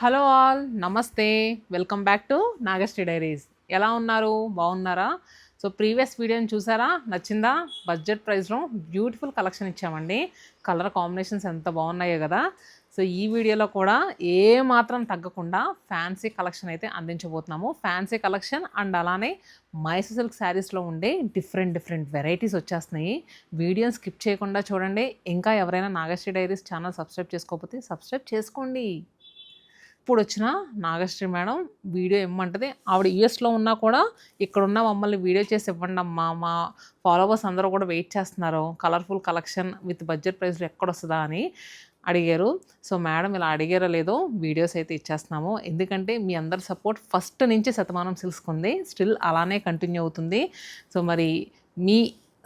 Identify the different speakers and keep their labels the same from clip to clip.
Speaker 1: Hello all నమస్తే welcome back to Nagasri diaries. ఎలా ఉన్నారు? బాగున్నారా? సో ప్రీవియస్ వీడియోని చూసారా? నచ్చిందా? బడ్జెట్ ప్రైస్లో బ్యూటిఫుల్ కలెక్షన్ ఇచ్చామండి. కలర్ కాంబినేషన్స్ ఎంత బాగున్నాయో కదా. సో ఈ వీడియోలో కూడా ఏ మాత్రం తగ్గకుండా ఫ్యాన్సీ కలెక్షన్ అయితే అందించబోతున్నాము. ఫ్యాన్సీ కలెక్షన్ అండ్ అలానే మైసూర్ సిల్క్ శారీస్లో ఉండే డిఫరెంట్ వెరైటీస్ వచ్చేస్తున్నాయి. వీడియోని స్కిప్ చేయకుండా చూడండి. ఇంకా ఎవరైనా నాగశ్రీ డైరీస్ ఛానల్ సబ్స్క్రైబ్ చేసుకోకపోతే సబ్స్క్రైబ్ చేసుకోండి. ఇప్పుడు వచ్చిన నాగశ్రీ మేడం వీడియో ఇవ్వమంటది. ఆవిడ యూఎస్లో ఉన్నా కూడా ఇక్కడున్న మమ్మల్ని వీడియో చేసి ఇవ్వండి అమ్మా, మా ఫాలోవర్స్ అందరూ కూడా వెయిట్ చేస్తున్నారు, కలర్ఫుల్ కలెక్షన్ విత్ బడ్జెట్ ప్రైస్లో ఎక్కడొస్తుందా అని అడిగారు. సో మేడం ఇలా అడిగారో లేదో వీడియోస్ అయితే ఇచ్చేస్తున్నాము. ఎందుకంటే మీ అందరి సపోర్ట్ ఫస్ట్ నుంచి శతమానం సిల్క్స్కి ఉంది, స్టిల్ అలానే కంటిన్యూ అవుతుంది. సో మరి మీ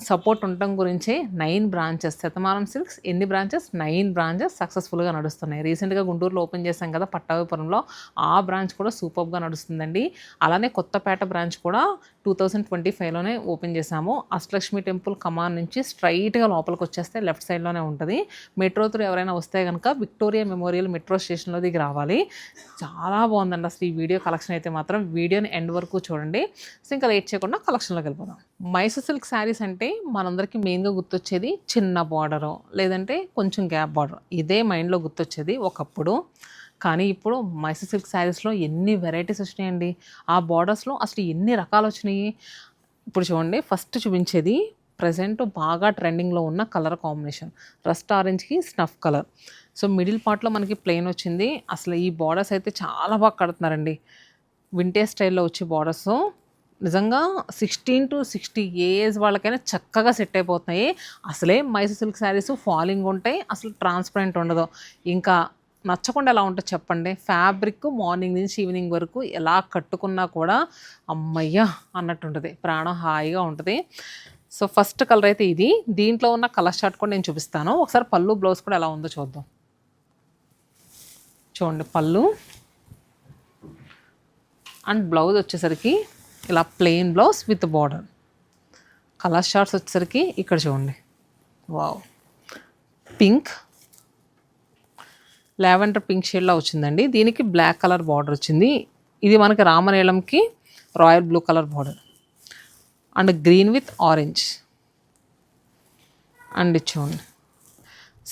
Speaker 1: సపోర్ట్ ఉండటం గురించే 9 బ్రాంచెస్ శతమానం సిల్క్స్. ఎన్ని బ్రాంచెస్? 9 బ్రాంచెస్ సక్సెస్ఫుల్గా నడుస్తున్నాయి. రీసెంట్గా గుంటూరులో ఓపెన్ చేశాం కదా పట్టాభిపురంలో, ఆ బ్రాంచ్ కూడా సూపర్గా నడుస్తుందండి. అలానే కొత్తపేట బ్రాంచ్ కూడా 2025లోనే ఓపెన్ చేశాము. అష్టలక్ష్మి టెంపుల్ కమాన్ నుంచి స్ట్రైట్గా లోపలికి వచ్చేస్తే లెఫ్ట్ సైడ్లోనే ఉంటుంది. మెట్రో త్రూ ఎవరైనా వస్తే కనుక విక్టోరియా మెమోరియల్ మెట్రో స్టేషన్లో దిగి రావాలి. చాలా బాగుందండి అసలు ఈ వీడియో కలెక్షన్ అయితే మాత్రం. వీడియోని ఎండ్ వరకు చూడండి. సో ఇంకా లేట్ చేయకుండా కలెక్షన్లోకి వెళ్ళిపోదాం. మైసూర్ సిల్క్ శారీస్ అంటే మనందరికీ మెయిన్గా గుర్తొచ్చేది చిన్న బార్డరు, లేదంటే కొంచెం గ్యాప్ బార్డర్, ఇదే మైండ్లో గుర్తొచ్చేది ఒకప్పుడు. కానీ ఇప్పుడు మైసూర్ సిల్క్ శారీస్లో ఎన్ని వెరైటీస్ వచ్చినాయండి. ఆ బార్డర్స్లో అసలు ఎన్ని రకాలు వచ్చినాయి. ఇప్పుడు చూడండి, ఫస్ట్ చూపించేది ప్రజెంట్ బాగా ట్రెండింగ్లో ఉన్న కలర్ కాంబినేషన్ రస్ట్ ఆరెంజ్కి స్నఫ్ కలర్. సో మిడిల్ పార్ట్లో మనకి ప్లెయిన్ వచ్చింది. అసలు ఈ బార్డర్స్ అయితే చాలా బాగా కడుతున్నారండి. వింటేజ్ స్టైల్లో వచ్చే బార్డర్స్ నిజంగా 16 to 60 ఏజ్ వాళ్ళకైనా చక్కగా సెట్ అయిపోతున్నాయి. అసలే మైసూర్ సిల్క్ శారీస్ ఫాలింగ్ ఉంటాయి, అసలు ట్రాన్స్పరెంట్ ఉండదు. ఇంకా నచ్చకుండా ఎలా ఉంటుంది చెప్పండి. ఫ్యాబ్రిక్ మార్నింగ్ నుంచి ఈవినింగ్ వరకు ఎలా కట్టుకున్నా కూడా అమ్మయ్య అన్నట్టు ఉంటుంది, ప్రాణం హాయిగా ఉంటుంది. సో ఫస్ట్ కలర్ అయితే ఇది. దీంట్లో ఉన్న కలర్ షార్ట్ కూడా నేను చూపిస్తాను. ఒకసారి పళ్ళు బ్లౌజ్ కూడా ఎలా ఉందో చూద్దాం. చూడండి, పళ్ళు అండ్ బ్లౌజ్ వచ్చేసరికి ఇలా plain blouse with border. Colour shorts వచ్చేసరికి ఇక్కడ చూడండి, వావ్, పింక్ లావెండర్ పింక్ షేడ్లో వచ్చిందండి. దీనికి బ్లాక్ కలర్ బార్డర్ వచ్చింది. ఇది మనకి రామనీలంకి royal blue colour border and green with orange. And చూడండి,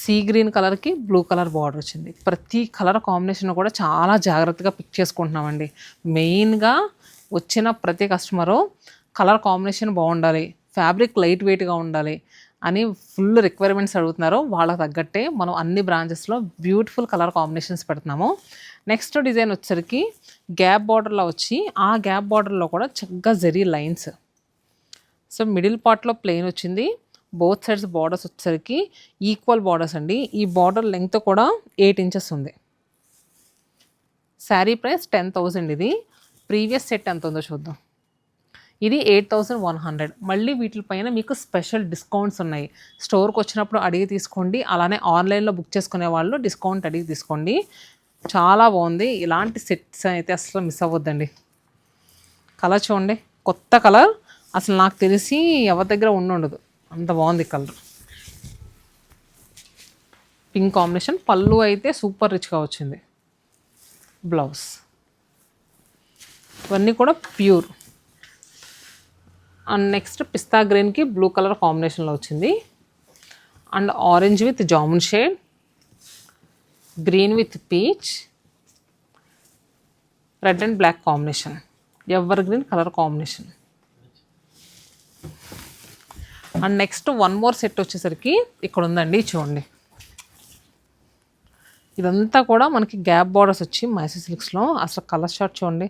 Speaker 1: సీ గ్రీన్ కలర్కి బ్లూ కలర్ బార్డర్ వచ్చింది. ప్రతి కలర్ కాంబినేషన్ కూడా చాలా జాగ్రత్తగా పిక్ చేసుకుంటున్నామండి. మెయిన్గా వచ్చిన ప్రతి కస్టమరు కలర్ కాంబినేషన్ బాగుండాలి, ఫ్యాబ్రిక్ లైట్ వెయిట్గా ఉండాలి అని ఫుల్ రిక్వైర్మెంట్స్ అడుగుతున్నారు. వాళ్ళకి తగ్గట్టే మనం అన్ని బ్రాంచెస్లో బ్యూటిఫుల్ కలర్ కాంబినేషన్స్ పెడుతున్నాము. నెక్స్ట్ డిజైన్ వచ్చేసరికి గ్యాప్ బార్డర్లో వచ్చి, ఆ గ్యాప్ బార్డర్లో కూడా చక్కగా జరీ లైన్స్. సో మిడిల్ పార్ట్లో ప్లెయిన్ వచ్చింది. బోత్ సైడ్స్ బార్డర్స్ వచ్చేసరికి ఈక్వల్ బార్డర్స్ అండి. ఈ బార్డర్ లెంగ్త్ కూడా 8 inches ఉంది. శారీ ప్రైస్ 10,000. ఇది ప్రీవియస్ సెట్ ఎంత ఉందో చూద్దాం. ఇది 8,100. మళ్ళీ వీటిపైన మీకు స్పెషల్ డిస్కౌంట్స్ ఉన్నాయి. స్టోర్కి వచ్చినప్పుడు అడిగి తీసుకోండి, అలానే ఆన్లైన్లో బుక్ చేసుకునే వాళ్ళు డిస్కౌంట్ అడిగి తీసుకోండి. చాలా బాగుంది. ఇలాంటి సెట్స్ అయితే అసలు మిస్ అవ్వద్దండి. కలర్ చూడండి, కొత్త కలర్, అసలు నాకు తెలిసి ఎవరి దగ్గర ఉండదు, అంత బాగుంది కలర్. Pink combination. పళ్ళు అయితే సూపర్ రిచ్గా వచ్చింది. బ్లౌజ్ ఇవన్నీ కూడా ప్యూర్. అండ్ నెక్స్ట్ పిస్తా గ్రీన్కి బ్లూ కలర్ కాంబినేషన్లో వచ్చింది. And orange with jamun shade, green with peach, red and black combination, evergreen colour combination. And next one more set వచ్చేసరికి ఇక్కడ ఉందండి, చూడండి. ఇదంతా కూడా మనకి గ్యాప్ బార్డర్స్ వచ్చి మైసూర్ సిల్క్స్లో అసలు కలర్ షార్ట్ చూడండి,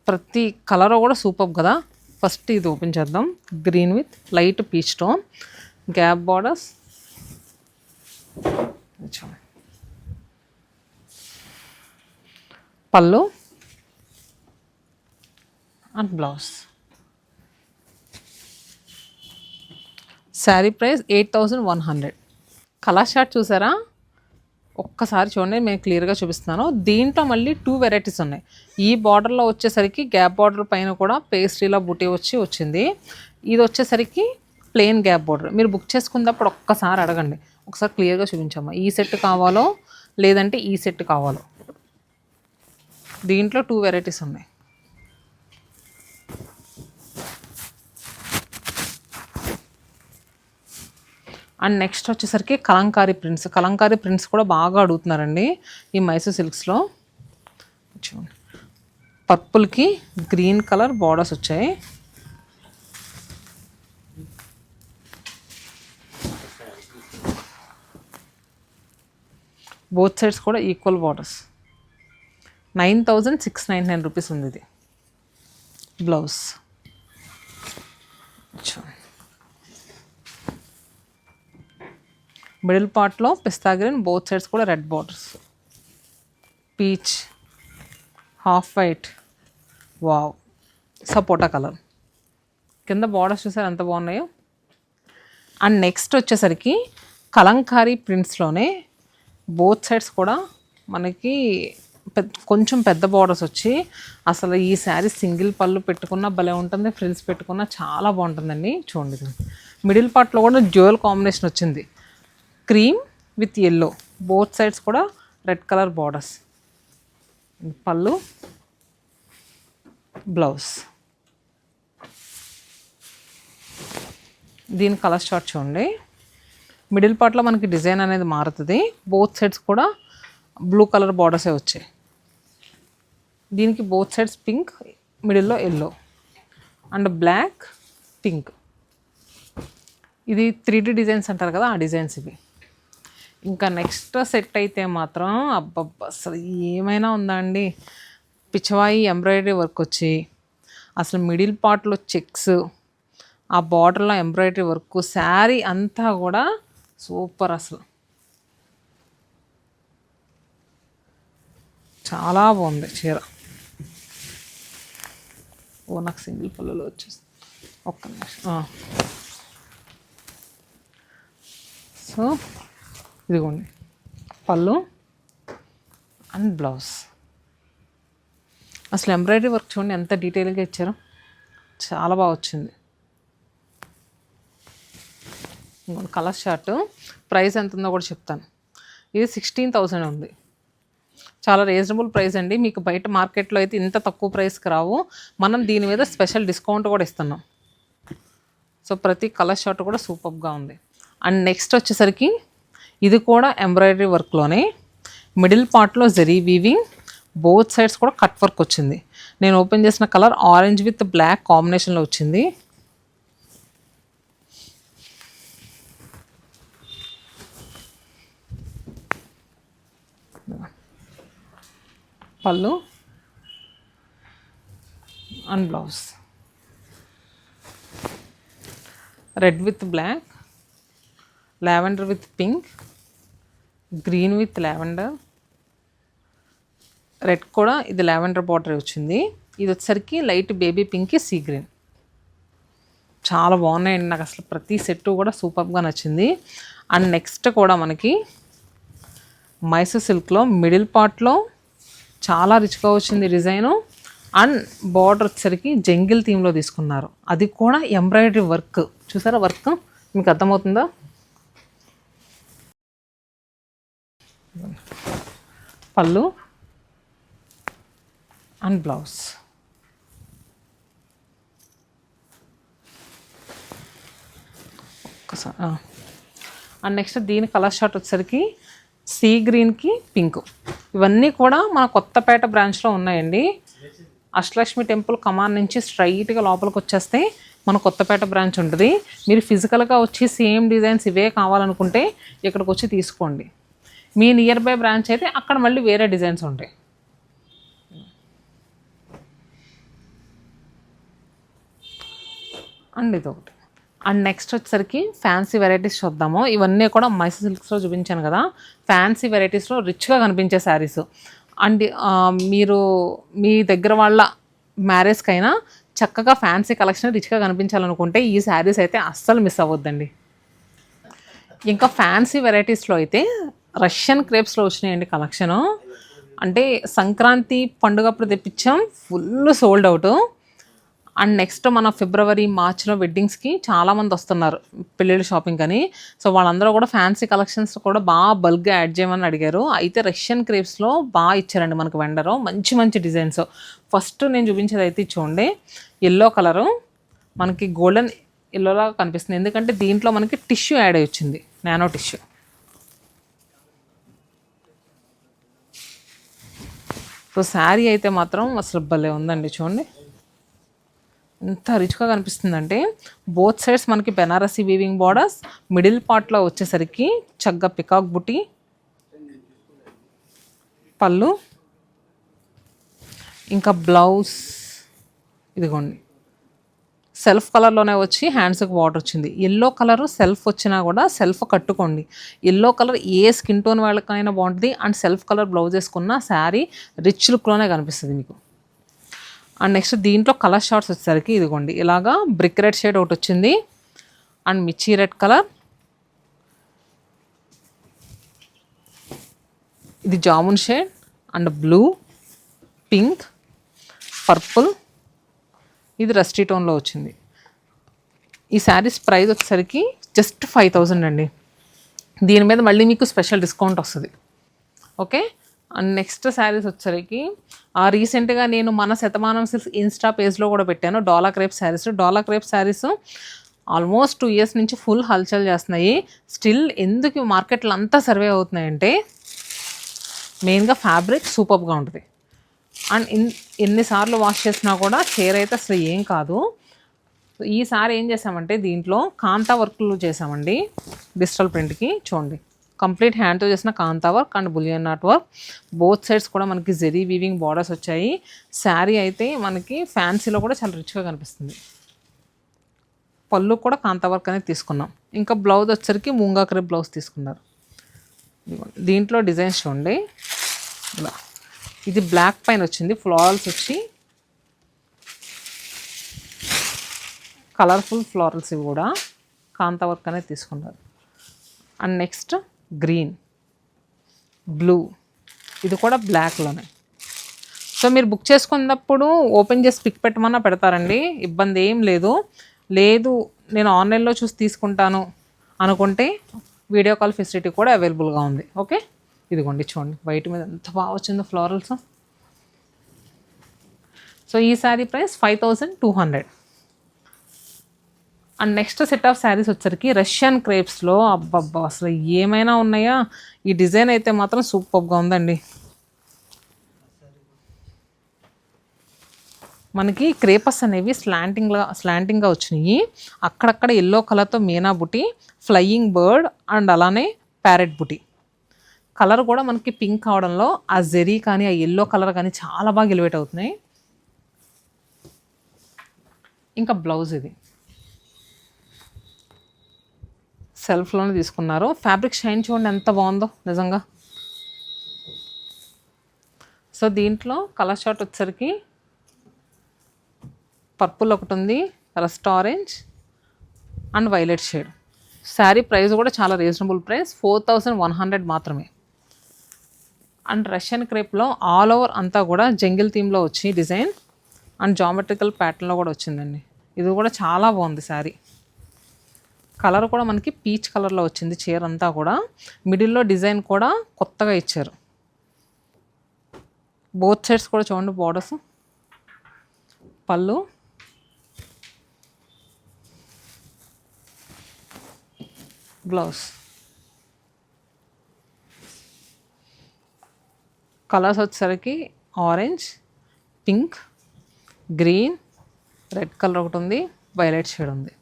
Speaker 1: ప్రతి కలర్ కూడా సూపర్ కదా. ఫస్ట్ ఇది ఓపెన్ చేద్దాం. Green with light peach tone, gap borders, పళ్ళు and blouse. Saree price 8,100. Colour short చూసారా? ఒక్కసారి చూడండి, నేను క్లియర్గా చూపిస్తున్నాను. దీంట్లో మళ్ళీ 2 వెరైటీస్ ఉన్నాయి. ఈ బార్డర్లో వచ్చేసరికి గ్యాప్ బార్డర్ పైన కూడా పేస్ట్రీలా బుటీ వచ్చింది. ఇది వచ్చేసరికి ప్లెయిన్ గ్యాప్ బార్డర్. మీరు బుక్ చేసుకున్నప్పుడు ఒక్కసారి అడగండి, ఒకసారి క్లియర్గా చూపించమ్మా ఈ సెట్ కావాలో లేదంటే ఈ సెట్ కావాలో. దీంట్లో 2 వెరైటీస్ ఉన్నాయి. అండ్ నెక్స్ట్ వచ్చేసరికి కలంకారీ ప్రింట్స్. కలంకారీ ప్రింట్స్ కూడా బాగా అడుగుతున్నారండి ఈ మైసూర్ సిల్క్స్లో. చూడండి, పర్పుల్కి గ్రీన్ కలర్ బార్డర్స్ వచ్చాయి. బోత్ సైడ్స్ కూడా ఈక్వల్ బార్డర్స్. 9699 రూపీస్ ఉంది ఇది బ్లౌజ్. మిడిల్ పార్ట్లో పిస్తా గ్రీన్, బోత్ సైడ్స్ కూడా red borders. Peach, half white, wow, సపోటా కలర్. కింద బార్డర్స్ చూసారు ఎంత బాగున్నాయో. అండ్ నెక్స్ట్ వచ్చేసరికి కలంకారీ ప్రింట్స్లోనే బోత్ సైడ్స్ కూడా మనకి కొంచెం పెద్ద బార్డర్స్ వచ్చి, అసలు ఈ శారీ సింగిల్ పళ్ళు పెట్టుకున్నా భలే ఉంటుంది, ఫ్రిల్స్ పెట్టుకున్నా చాలా బాగుంటుందండి. చూడండి, మిడిల్ పార్ట్లో కూడా డ్యూయల్ కాంబినేషన్ వచ్చింది, cream with yellow. Both sides కూడా రెడ్ కలర్ బార్డర్స్. పళ్ళు, బ్లౌజ్. దీని కలర్ షార్ట్ చూడండి. మిడిల్ పార్ట్లో మనకి డిజైన్ అనేది మారుతుంది. బోత్ సైడ్స్ కూడా బ్లూ కలర్ బార్డర్సే వచ్చాయి. దీనికి బోత్ సైడ్స్ పింక్, మిడిల్లో ఎల్లో అండ్ బ్లాక్, పింక్. ఇది 3D డిజైన్స్ అంటారు కదా, ఆ డిజైన్స్ ఇవి. ఇంకా నెక్స్ట్ సెట్ అయితే మాత్రం అబ్బబ్బా అసలు ఏమైనా ఉందా అండి. పిచ్చవాయి ఎంబ్రాయిడరీ వర్క్ వచ్చి, అసలు మిడిల్ పార్ట్లో చెక్స్, ఆ బార్డర్లో ఎంబ్రాయిడరీ వర్క్, శారీ అంతా కూడా సూపర్. అసలు చాలా బాగుంది చీర. నాకు సింగిల్ పళ్ళులో వచ్చేసి ఒక్క నిమిషం. సో ఇదిగోండి పళ్ళు అండ్ బ్లౌజ్. అసలు ఎంబ్రాయిడరీ వర్క్ చూడండి ఎంత డీటెయిల్గా ఇచ్చారో, చాలా బాగా వచ్చింది. Colour short. ప్రైస్ ఎంత ఉందో కూడా చెప్తాను. ఇది 16,000 ఉంది. చాలా రీజనబుల్ ప్రైస్ అండి. మీకు బయట మార్కెట్లో అయితే ఇంత తక్కువ ప్రైస్కి రావు. మనం దీని మీద స్పెషల్ డిస్కౌంట్ కూడా ఇస్తున్నాం. సో ప్రతి కలర్ షార్ట్ కూడా సూపర్గా ఉంది. అండ్ నెక్స్ట్ వచ్చేసరికి ఇది కూడా ఎంబ్రాయిడరీ వర్క్లోనే, మిడిల్ పార్ట్లో జరీ వీవింగ్, బోత్ సైడ్స్ కూడా కట్ వర్క్ వచ్చింది. నేను ఓపెన్ చేసిన కలర్ ఆరెంజ్ విత్ బ్లాక్ కాంబినేషన్లో వచ్చింది. Pallu and blouse. Red with black, lavender with pink, green with lavender, red కూడా ఇది లావెండర్ బార్డర్ వచ్చింది. ఇది వచ్చేసరికి light baby pink, sea green. చాలా బాగున్నాయండి. నాకు అసలు ప్రతి సెట్ కూడా సూపర్గా నచ్చింది. అండ్ నెక్స్ట్ కూడా మనకి మైసూర్ సిల్క్లో మిడిల్ పార్ట్లో చాలా రిచ్గా వచ్చింది డిజైను. అండ్ బార్డర్ వచ్చేసరికి జంగిల్ థీమ్లో తీసుకున్నారు. అది కూడా ఎంబ్రాయిడరీ వర్క్. చూసారా వర్క్ మీకు అర్థమవుతుందా? పళ్ళు అండ్ బ్లౌజ్. ఒక్కసారి. అండ్ నెక్స్ట్ దీని కలర్ షార్ట్ వచ్చేసరికి సీ గ్రీన్కి పింక్. ఇవన్నీ కూడా మన కొత్తపేట బ్రాంచ్లో ఉన్నాయండి. అష్టలక్ష్మి టెంపుల్ కమాన్ నుంచి స్ట్రైట్గా లోపలికి వచ్చేస్తే మన కొత్తపేట బ్రాంచ్ ఉంటుంది. మీరు ఫిజికల్గా వచ్చి సేమ్ డిజైన్స్ ఇవే కావాలనుకుంటే ఇక్కడికి వచ్చి తీసుకోండి. మీ నియర్ బై బ్రాంచ్ అయితే అక్కడ మళ్ళీ వేరే డిజైన్స్ ఉంటాయి. అండ్ ఇదొకటి. అండ్ నెక్స్ట్ వచ్చేసరికి ఫ్యాన్సీ వెరైటీస్ చూద్దాము. ఇవన్నీ కూడా మైసూర్ సిల్క్స్లో చూపించాను కదా, ఫ్యాన్సీ వెరైటీస్లో రిచ్గా కనిపించే శారీస్. అండ్ మీరు మీ దగ్గర వాళ్ళ మ్యారేజ్కైనా చక్కగా ఫ్యాన్సీ కలెక్షన్ రిచ్గా కనిపించాలనుకుంటే ఈ శారీస్ అయితే అస్సలు మిస్ అవ్వద్దండి. ఇంకా ఫ్యాన్సీ వెరైటీస్లో అయితే రష్యన్ క్రేప్స్లో వచ్చినాయండి కలెక్షను. అంటే సంక్రాంతి పండుగప్పుడు తెప్పించాం, full sold out. And next మన ఫిబ్రవరి మార్చ్లో వెడ్డింగ్స్కి చాలామంది వస్తున్నారు పెళ్ళిళ్ళ షాపింగ్ అని. సో వాళ్ళందరూ కూడా ఫ్యాన్సీ కలెక్షన్స్ కూడా బాగా బల్క్గా యాడ్ చేయమని అడిగారు. అయితే రష్యన్ క్రేప్స్లో బాగా ఇచ్చారండి మనకు వెండరు, మంచి మంచి డిజైన్స్. ఫస్ట్ నేను చూపించేది అయితే చూడండి, ఎల్లో కలరు మనకి గోల్డెన్ ఎల్లోలాగా కనిపిస్తుంది, ఎందుకంటే దీంట్లో మనకి టిష్యూ యాడ్ అయ్యి వచ్చింది, నానో టిష్యూ. సో శారీ అయితే మాత్రం అసలు భలే ఉందండి చూడండి, ఎంత రిచ్గా కనిపిస్తుందంటే బోత్ సైడ్స్ మనకి బెనారసీ వీవింగ్ బార్డర్స్, మిడిల్ పార్ట్లో వచ్చేసరికి చక్కగా పికాక్ బుటీ, పళ్ళు, ఇంకా బ్లౌజ్ ఇదిగోండి సెల్ఫ్ కలర్లోనే వచ్చి హ్యాండ్స్కి బార్డర్ వచ్చింది. ఎల్లో కలర్ సెల్ఫ్ వచ్చినా కూడా సెల్ఫ్ కట్టుకోండి, ఎల్లో కలర్ ఏ స్కిన్ టోన్ వాళ్ళకైనా బాగుంటుంది. అండ్ సెల్ఫ్ కలర్ బ్లౌజ్ వేసుకున్న శారీ రిచ్ లుక్లోనే కనిపిస్తుంది మీకు. అండ్ నెక్స్ట్ దీంట్లో కలర్ షార్ట్స్ వచ్చేసరికి ఇదిగోండి ఇలాగా బ్రిక్ రెడ్ షేడ్ ఒకటి వచ్చింది, అండ్ మిర్చి రెడ్ కలర్, ఇది jamun shade, and blue, pink, purple, ఇది రస్టీ టోన్లో వచ్చింది. ఈ శారీస్ ప్రైస్ వచ్చేసరికి జస్ట్ 5000 అండి. దీని మీద మళ్ళీ మీకు స్పెషల్ డిస్కౌంట్ వస్తుంది. ఓకే. అండ్ నెక్స్ట్ శారీస్ వచ్చేసరికి రీసెంట్గా నేను మన శతమానం సిల్క్స్ ఇన్స్టా పేజ్లో కూడా పెట్టాను డోలా క్రేప్ శారీస్. డోలా క్రేప్ శారీస్ ఆల్మోస్ట్ 2 years నుంచి ఫుల్ హల్చల్ చేస్తున్నాయి. స్టిల్ ఎందుకు మార్కెట్లో అంతా సర్వే అవుతున్నాయంటే మెయిన్గా ఫ్యాబ్రిక్ సూపర్గా ఉంటుంది. అండ్ ఎన్నిసార్లు వాష్ చేసినా కూడా చీర అయితే అసలు ఏం కాదు. ఈసారి ఏం చేసామంటే దీంట్లో కాంతా వర్క్లు చేసామండి డిజిటల్ ప్రింట్కి. చూడండి కంప్లీట్ హ్యాండ్తో చేసిన kantha work and bullion knot work, both sides కూడా మనకి జెరీ వీవింగ్ బార్డర్స్ వచ్చాయి. శారీ అయితే మనకి ఫ్యాన్సీలో కూడా చాలా రిచ్గా కనిపిస్తుంది. పళ్ళు కూడా కాంతా వర్క్ అనేది తీసుకున్నాం. ఇంకా బ్లౌజ్ వచ్చేసరికి మూంగా క్రేప్ బ్లౌజ్ తీసుకున్నారు. దీంట్లో డిజైన్స్ చూడండి ఇలా, ఇది బ్లాక్ పైన వచ్చింది, ఫ్లోరల్స్ వచ్చి కలర్ఫుల్ ఫ్లోరల్స్, ఇవి కూడా కాంతా వర్క్ అనేది తీసుకున్నారు. అండ్ నెక్స్ట్ గ్రీన్, బ్లూ, ఇది కూడా బ్లాక్లోనే. సో మీరు బుక్ చేసుకున్నప్పుడు ఓపెన్ చేసి పిక్ పెట్టమన్నా పెడతారండి, ఇబ్బంది ఏం లేదు. లేదు నేను ఆన్లైన్లో చూసి తీసుకుంటాను అనుకుంటే వీడియో కాల్ ఫెసిలిటీ కూడా అవైలబుల్గా ఉంది. ఓకే. ఇదిగోండి చూడండి వైట్ మీద ఎంత బాగా వచ్చిందో ఫ్లోరల్స్. సో ఈ sari price 5200. And next set of saris వచ్చరికి రష్యన్ క్రేప్స్లో అబ్బబ్బా అసలు ఏమైనా ఉన్నాయా, ఈ డిజైన్ అయితే మాత్రం సూపర్గా ఉందండి. మనకి క్రేపస్ అనేవి స్లాంటింగ్గా వచ్చినాయి, అక్కడక్కడ ఎల్లో కలర్తో మీనా బుటీ, ఫ్లయింగ్ బర్డ్, అండ్ అలానే ప్యారెట్ బుటీ. కలర్ కూడా మనకి పింక్ అవడంలో ఆ జెరీ కానీ ఆ ఎల్లో కలర్ కానీ చాలా బాగా ఎలివేట్ అవుతున్నాయి. ఇంకా బ్లౌజ్ ఇది సెల్ఫ్లోనే తీసుకున్నారు. ఫ్యాబ్రిక్ షైన్ చూడండి ఎంత బాగుందో నిజంగా. సో దీంట్లో కలర్ షార్ట్ వచ్చేసరికి పర్పుల్ ఒకటి ఉంది, rust orange and violet shade. Sari price కూడా చాలా రీజనబుల్ ప్రైస్, 4100 మాత్రమే. అండ్ రష్యన్ క్రేప్లో ఆల్ ఓవర్ అంతా కూడా జంగిల్ థీమ్లో వచ్చి డిజైన్ అండ్ జామెట్రికల్ ప్యాటర్న్లో కూడా వచ్చిందండి. ఇది కూడా చాలా బాగుంది శారీ. కలర్ కూడా మనకి పీచ్ కలర్లో వచ్చింది చీర అంతా కూడా. మిడిల్లో డిజైన్ కూడా కొత్తగా ఇచ్చారు. బోత్ సైడ్స్ కూడా చూడండి బార్డర్స్, పళ్ళు, బ్లౌజ్. కలర్స్ వచ్చేసరికి orange, pink, green, red colour ఒకటి ఉంది, వైలెట్ షేడ్ ఉంది.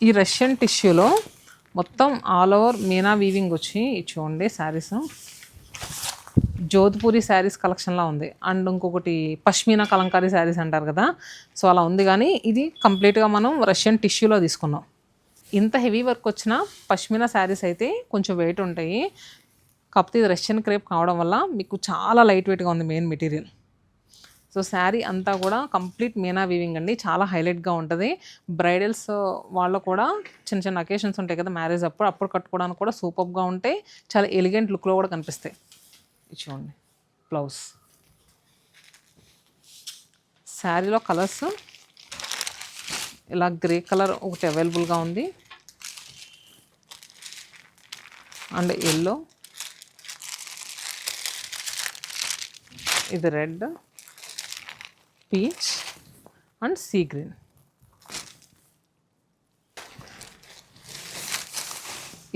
Speaker 1: ఈ రష్యన్ టిష్యూలో మొత్తం ఆల్ ఓవర్ మీనా వీవింగ్ వచ్చి చూడండి శారీస్ జోధ్పూరి శారీస్ కలెక్షన్లా ఉంది. అండ్ ఇంకొకటి పష్మీనా కలంకారీ శారీస్ అంటారు కదా, సో అలా ఉంది. కానీ ఇది కంప్లీట్గా మనం రష్యన్ టిష్యూలో తీసుకున్నాం. ఇంత హెవీ వర్క్ వచ్చిన పష్మీనా శారీస్ అయితే కొంచెం వెయిట్ ఉంటాయి, కాకపోతే ఇది రష్యన్ క్రేప్ కావడం వల్ల మీకు చాలా లైట్ వెయిట్గా ఉంది మెయిన్ మెటీరియల్. సో శారీ అంతా కూడా కంప్లీట్ మీనా వీవింగ్ అండి, చాలా హైలైట్గా ఉంటుంది. బ్రైడల్స్ వాళ్ళు కూడా చిన్న చిన్న అకేషన్స్ ఉంటాయి కదా మ్యారేజ్ అప్పుడు కట్టుకోవడానికి కూడా సూపర్గా ఉంటాయి, చాలా ఎలిగెంట్ లుక్లో కూడా కనిపిస్తాయి. చూడండి బ్లౌజ్ శారీలో కలర్స్ ఇలా గ్రే కలర్ ఒకటి అవైలబుల్గా ఉంది, అండ్ ఎల్లో, ఇది red, peach and sea green.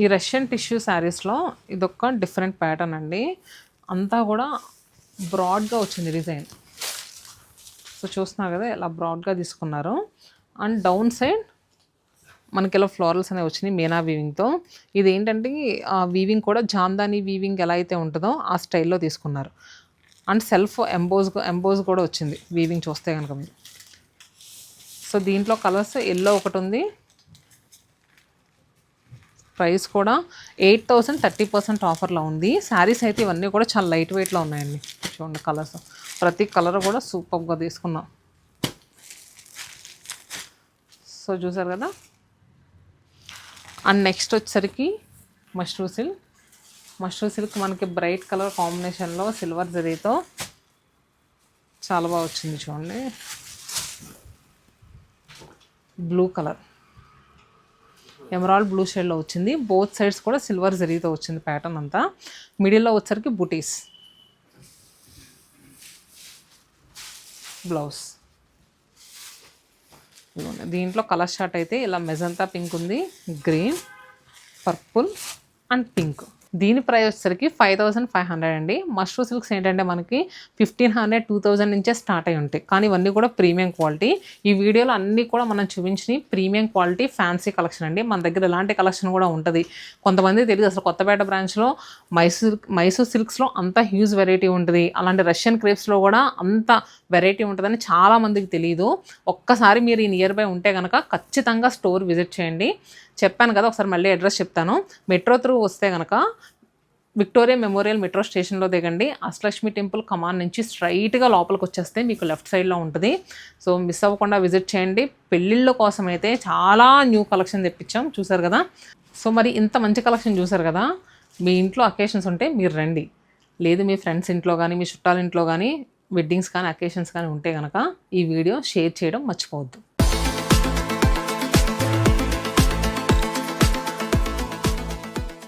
Speaker 1: ఈ రష్యన్ టిష్యూ శారీస్లో ఇదొక డిఫరెంట్ ప్యాటర్న్ అండి. అంతా కూడా బ్రాడ్గా వచ్చింది డిజైన్. సో చూస్తున్నారు కదా ఇలా బ్రాడ్గా తీసుకున్నారు. అండ్ డౌన్ సైడ్ మనకి ఇలా ఫ్లోరల్స్ అనేవి వచ్చినాయి మీనా వీవింగ్తో. ఇది ఏంటంటే వీవింగ్ కూడా జామ్దాని వీవింగ్ ఎలా అయితే ఉంటుందో ఆ స్టైల్లో తీసుకున్నారు. అండ్ సెల్ఫ్ ఎంబోజ్ కూడా వచ్చింది వీవింగ్ చూస్తే కనుక మీరు. సో దీంట్లో కలర్స్ ఎల్లో ఒకటి ఉంది. ప్రైస్ కూడా 8,000 30% ఆఫర్లో ఉంది. శారీస్ అయితే ఇవన్నీ కూడా చాలా లైట్ వెయిట్లో ఉన్నాయండి. చూడండి కలర్స్, ప్రతి కలర్ కూడా సూపర్గా తీసుకున్నాం. సో చూసారు కదా. అండ్ నెక్స్ట్ వచ్చేసరికి మష్రూ సిల్క్ మనకి బ్రైట్ కలర్ కాంబినేషన్లో సిల్వర్ జరీతో చాలా బాగా వచ్చింది. చూడండి బ్లూ కలర్, ఎమరాల్డ్ బ్లూ షేడ్లో వచ్చింది. బోత్ సైడ్స్ కూడా సిల్వర్ జరీతో వచ్చింది ప్యాటర్న్ అంతా. మిడిల్లో వచ్చరికి బుటీస్, బ్లౌజ్. దీంట్లో కలర్ షార్ట్ అయితే ఇలా మెజంతా పింక్ ఉంది, గ్రీన్, పర్పుల్ అండ్ పింక్. దీని ప్రైస్ వచ్చేసరికి 5,500 అండి. మష్రూ సిల్క్స్ ఏంటంటే మనకి 1,500 2,000 నుంచే స్టార్ట్ అయి ఉంటాయి, కానీ ఇవన్నీ కూడా ప్రీమియం క్వాలిటీ. ఈ వీడియోలో అన్నీ కూడా మనం చూపించిన ప్రీమియం క్వాలిటీ ఫ్యాన్సీ కలెక్షన్ అండి. మన దగ్గర ఇలాంటి కలెక్షన్ కూడా ఉంటుంది. కొంతమంది తెలియదు అసలు కొత్తపేట బ్రాంచ్లో మైసూర్ సిల్క్స్లో అంత హ్యూజ్ వెరైటీ ఉంటుంది, అలాంటి రష్యన్ క్రేప్స్లో కూడా అంత వెరైటీ ఉంటుందని చాలామందికి తెలియదు. ఒక్కసారి మీరు ఈ నియర్ బై ఉంటే కనుక ఖచ్చితంగా స్టోర్ విజిట్ చేయండి. చెప్పాను కదా, ఒకసారి మళ్ళీ అడ్రస్ చెప్తాను. మెట్రో త్రూ వస్తే కనుక విక్టోరియా మెమోరియల్ మెట్రో స్టేషన్లో దిగండి. అష్టలక్ష్మి టెంపుల్ కమాన్ నుంచి స్ట్రైట్గా లోపలికి వచ్చేస్తే మీకు లెఫ్ట్ సైడ్లో ఉంటుంది. సో మిస్ అవ్వకుండా విజిట్ చేయండి. పెళ్ళిళ్ళ కోసం అయితే చాలా న్యూ కలెక్షన్ తెప్పించాం, చూసారు కదా. సో మరి ఇంత మంచి కలెక్షన్ చూసారు కదా. మీ ఇంట్లో అకేషన్స్ ఉంటే మీరు రండి, లేదు మీ ఫ్రెండ్స్ ఇంట్లో కానీ మీ చుట్టాల ఇంట్లో కానీ వెడ్డింగ్స్ కానీ అకేషన్స్ కానీ ఉంటే కనుక ఈ వీడియో షేర్ చేయడం మర్చిపోవద్దు.